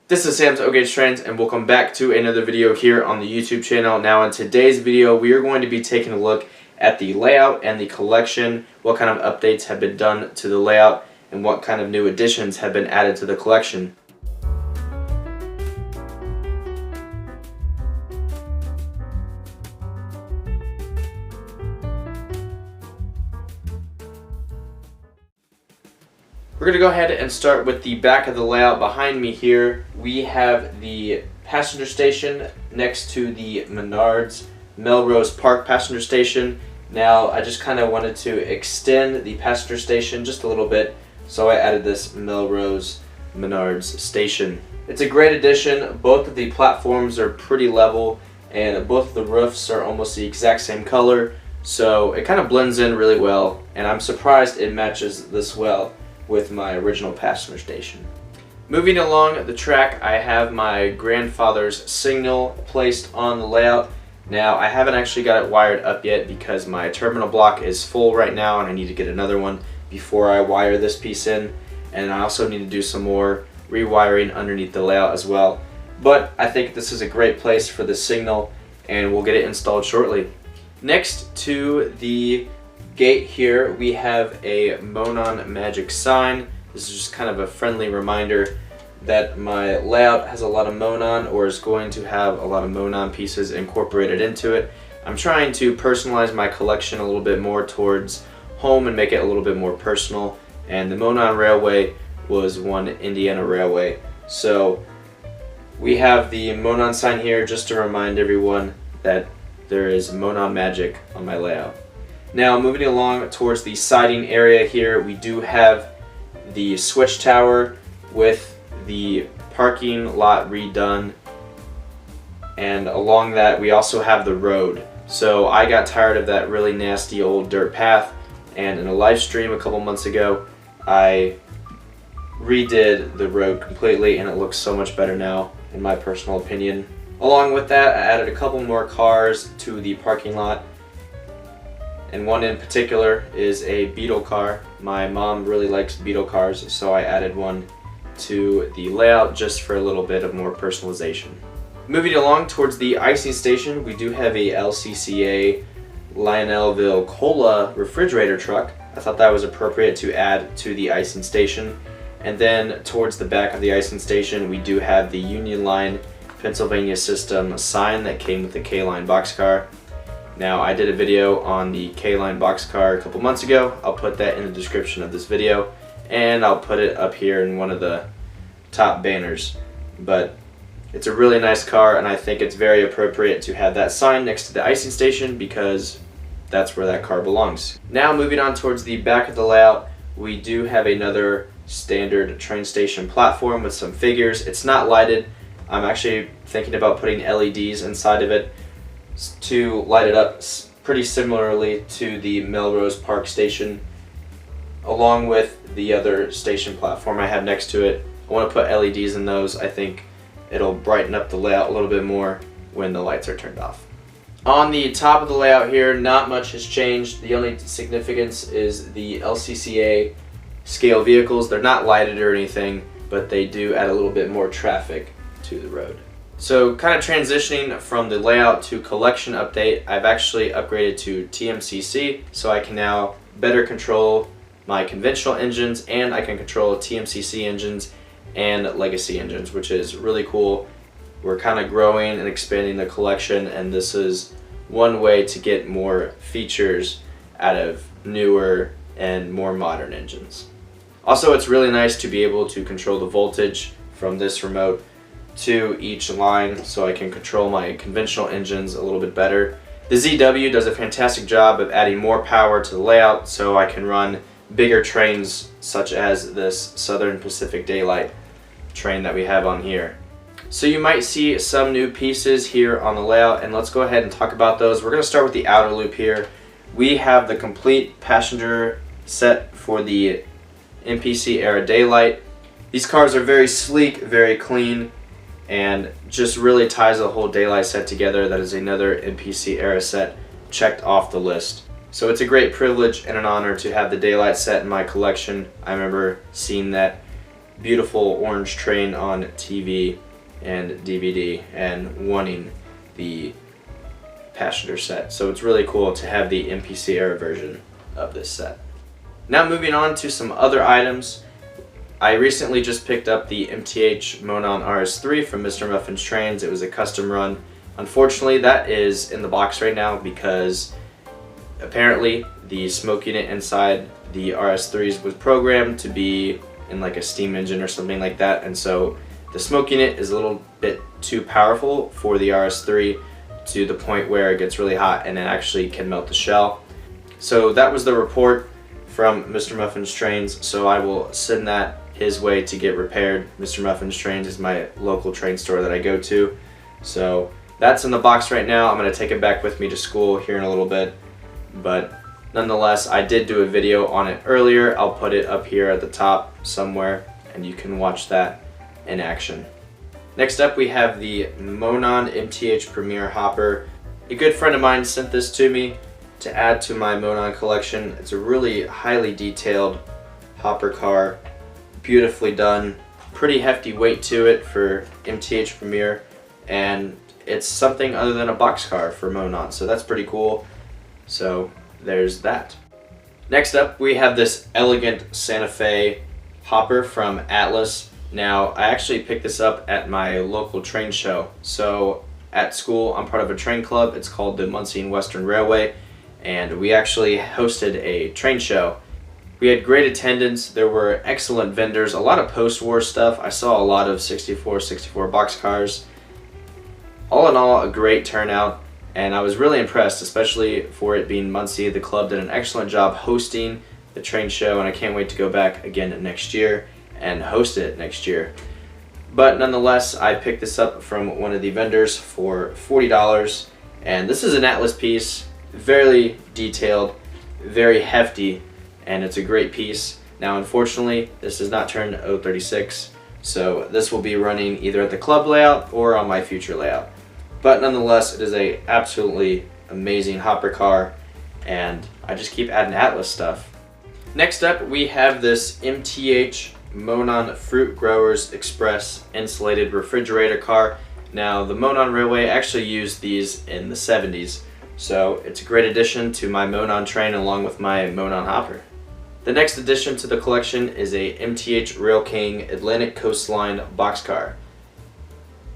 This is Sam's O-Gauge Trends, and welcome back to another video here on the YouTube channel. Now in today's video, we are going to be taking a look at the layout and the collection, what kind of updates have been done to the layout, and what kind of new additions have been added to the collection. We're going to go ahead and start with the back of the layout. Behind me here, we have the passenger station next to the Menards Melrose Park passenger station. Now, I just kind of wanted to extend the passenger station just a little bit, so I added this Melrose Menards station. It's a great addition. Both of the platforms are pretty level, and both of the roofs are almost the exact same color, so it kind of blends in really well, and I'm surprised it matches this well with my original passenger station. Moving along the track, I have my grandfather's signal placed on the layout. Now, I haven't actually got it wired up yet because my terminal block is full right now and I need to get another one before I wire this piece in. And I also need to do some more rewiring underneath the layout as well. But I think this is a great place for the signal and we'll get it installed shortly. Next to the gate here, we have a Monon Magic sign. This is just kind of a friendly reminder that my layout has a lot of Monon, or is going to have a lot of Monon pieces incorporated into it. I'm trying to personalize my collection a little bit more towards home and make it a little bit more personal, and the Monon Railway was one Indiana Railway. So we have the Monon sign here just to remind everyone that there is Monon Magic on my layout. Now, moving along towards the siding area here, we do have the switch tower with the parking lot redone, and along that we also have the road. So I got tired of that really nasty old dirt path, and in a live stream a couple months ago I redid the road completely and it looks so much better now, in my personal opinion. Along with that, I added a couple more cars to the parking lot, and one in particular is a Beetle car. My mom really likes Beetle cars, so I added one to the layout just for a little bit of more personalization. Moving along towards the icing station, we do have a LCCA Lionelville Cola refrigerator truck. I thought that was appropriate to add to the icing station. And then towards the back of the icing station, we do have the Union Line Pennsylvania System sign that came with the K-Line boxcar. Now, I did a video on the K-Line boxcar a couple months ago. I'll put that in the description of this video, and I'll put it up here in one of the top banners. But it's a really nice car, and I think it's very appropriate to have that sign next to the icing station because that's where that car belongs. Now, moving on towards the back of the layout, we do have another standard train station platform with some figures. It's not lighted. I'm actually thinking about putting LEDs inside of it to light it up pretty similarly to the Melrose Park station, along with the other station platform I have next to it. I want to put LEDs in those. I think it'll brighten up the layout a little bit more when the lights are turned off. On the top of the layout here, not much has changed. The only significance is the LCCA scale vehicles. They're not lighted or anything, but they do add a little bit more traffic to the road. So kind of transitioning from the layout to collection update, I've actually upgraded to TMCC, so I can now better control my conventional engines, and I can control TMCC engines and legacy engines, which is really cool. We're kind of growing and expanding the collection, and this is one way to get more features out of newer and more modern engines. Also, it's really nice to be able to control the voltage from this remote to each line, so I can control my conventional engines a little bit better. The ZW does a fantastic job of adding more power to the layout, so I can run bigger trains such as this Southern Pacific Daylight train that we have on here. So you might see some new pieces here on the layout, and let's go ahead and talk about those. We're going to start with the outer loop here. We have the complete passenger set for the MPC era Daylight. These cars are very sleek, very clean, and just really ties the whole Daylight set together. That is another MPC era set checked off the list. So it's a great privilege and an honor to have the Daylight set in my collection. I remember seeing that beautiful orange train on TV and DVD and wanting the passenger set. So it's really cool to have the MPC era version of this set. Now moving on to some other items. I recently just picked up the MTH Monon RS3 from Mr. Muffin's Trains. It was a custom run. Unfortunately, that is in the box right now because apparently the smoke unit inside the RS3s was programmed to be in like a steam engine or something like that, and so the smoke unit is a little bit too powerful for the RS3 to the point where it gets really hot and it actually can melt the shell. So that was the report from Mr. Muffin's Trains, so I will send that his way to get repaired. Mr. Muffin's Trains is my local train store that I go to. So that's in the box right now. I'm going to take it back with me to school here in a little bit, but nonetheless, I did do a video on it earlier. I'll put it up here at the top somewhere and you can watch that in action. Next up we have the Monon MTH Premier Hopper. A good friend of mine sent this to me to add to my Monon collection. It's a really highly detailed hopper car, beautifully done, pretty hefty weight to it for MTH Premier, and it's something other than a boxcar for Monon, so that's pretty cool. So there's that. Next up we have this elegant Santa Fe hopper from Atlas. Now I actually picked this up at my local train show. So at school I'm part of a train club. It's called the Muncie and Western Railway, and we actually hosted a train show. We had great attendance. There were excellent vendors, a lot of post-war stuff. I saw a lot of 64 boxcars. All in all, a great turnout, and I was really impressed, especially for it being Muncie. The club did an excellent job hosting the train show, and I can't wait to go back again next year and host it next year. But nonetheless, I picked this up from one of the vendors for $40, and this is an Atlas piece, very detailed, very hefty, and it's a great piece. Now unfortunately, this does not turn 036, so this will be running either at the club layout or on my future layout. But nonetheless, it is a absolutely amazing hopper car, and I just keep adding Atlas stuff. Next up, we have this MTH Monon Fruit Growers Express insulated refrigerator car. Now, the Monon Railway actually used these in the 70s, so it's a great addition to my Monon train along with my Monon hopper. The next addition to the collection is a MTH Rail King Atlantic Coastline boxcar.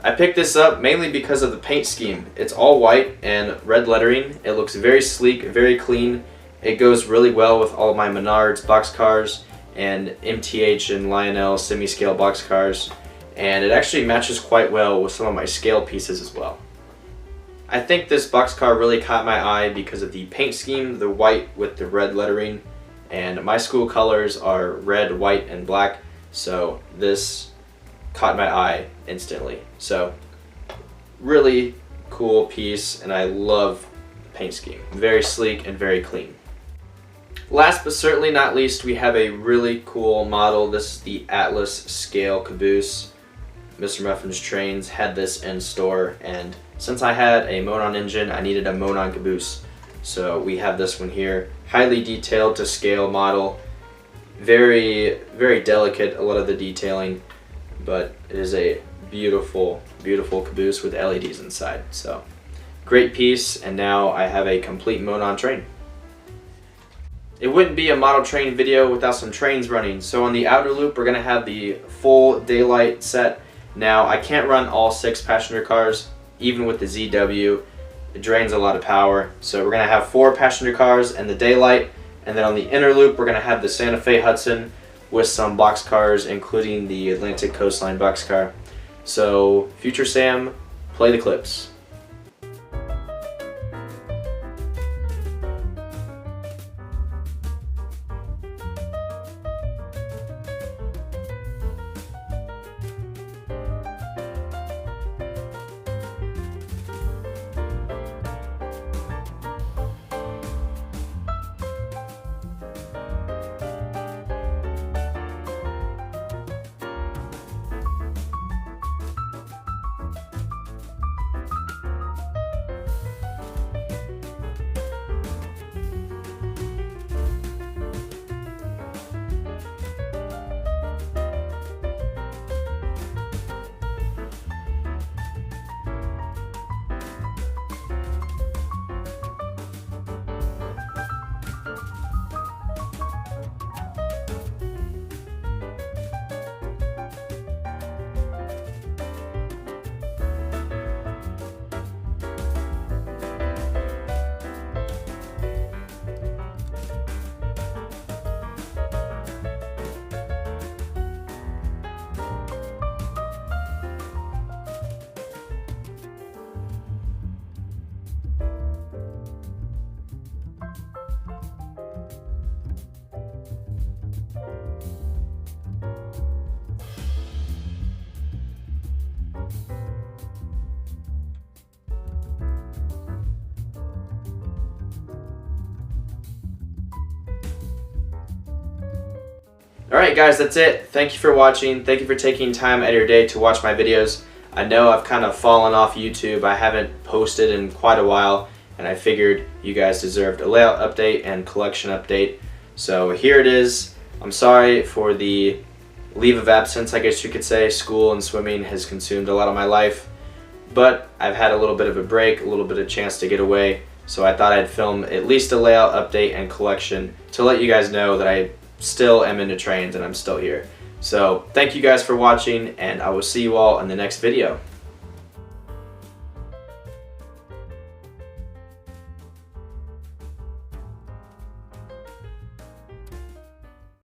I picked this up mainly because of the paint scheme. It's all white and red lettering. It looks very sleek, very clean. It goes really well with all my Menards boxcars and MTH and Lionel semi-scale boxcars, and it actually matches quite well with some of my scale pieces as well. I think this boxcar really caught my eye because of the paint scheme, the white with the red lettering, and my school colors are red, white, and black, so this caught my eye instantly. So really cool piece, and I love the paint scheme. Very sleek and very clean. Last but certainly not least, we have a really cool model. This is the Atlas Scale Caboose. Mr. Muffin's Trains had this in store, and since I had a Monon engine, I needed a Monon caboose. So we have this one here. Highly detailed to scale model. Very, very delicate, a lot of the detailing, but it is a beautiful, beautiful caboose with LEDs inside. So great piece, and now I have a complete Monon train. It wouldn't be a model train video without some trains running. So on the outer loop, we're gonna have the full daylight set. Now I can't run all 6 passenger cars, even with the ZW. It drains a lot of power. So we're gonna have 4 passenger cars and the daylight, and then on the inner loop, we're gonna have the Santa Fe Hudson with some boxcars, including the Atlantic Coastline boxcar. So Future Sam, play the clips. Alright guys, that's it. Thank you for watching. Thank you for taking time out of your day to watch my videos. I know I've kind of fallen off YouTube. I haven't posted in quite a while, and I figured you guys deserved a layout update and collection update. So here it is. I'm sorry for the leave of absence, I guess you could say. School and swimming has consumed a lot of my life, but I've had a little bit of a break, a little bit of chance to get away, so I thought I'd film at least a layout update and collection to let you guys know that I still am into trains and I'm still here. So thank you guys for watching, and I will see you all in the next video.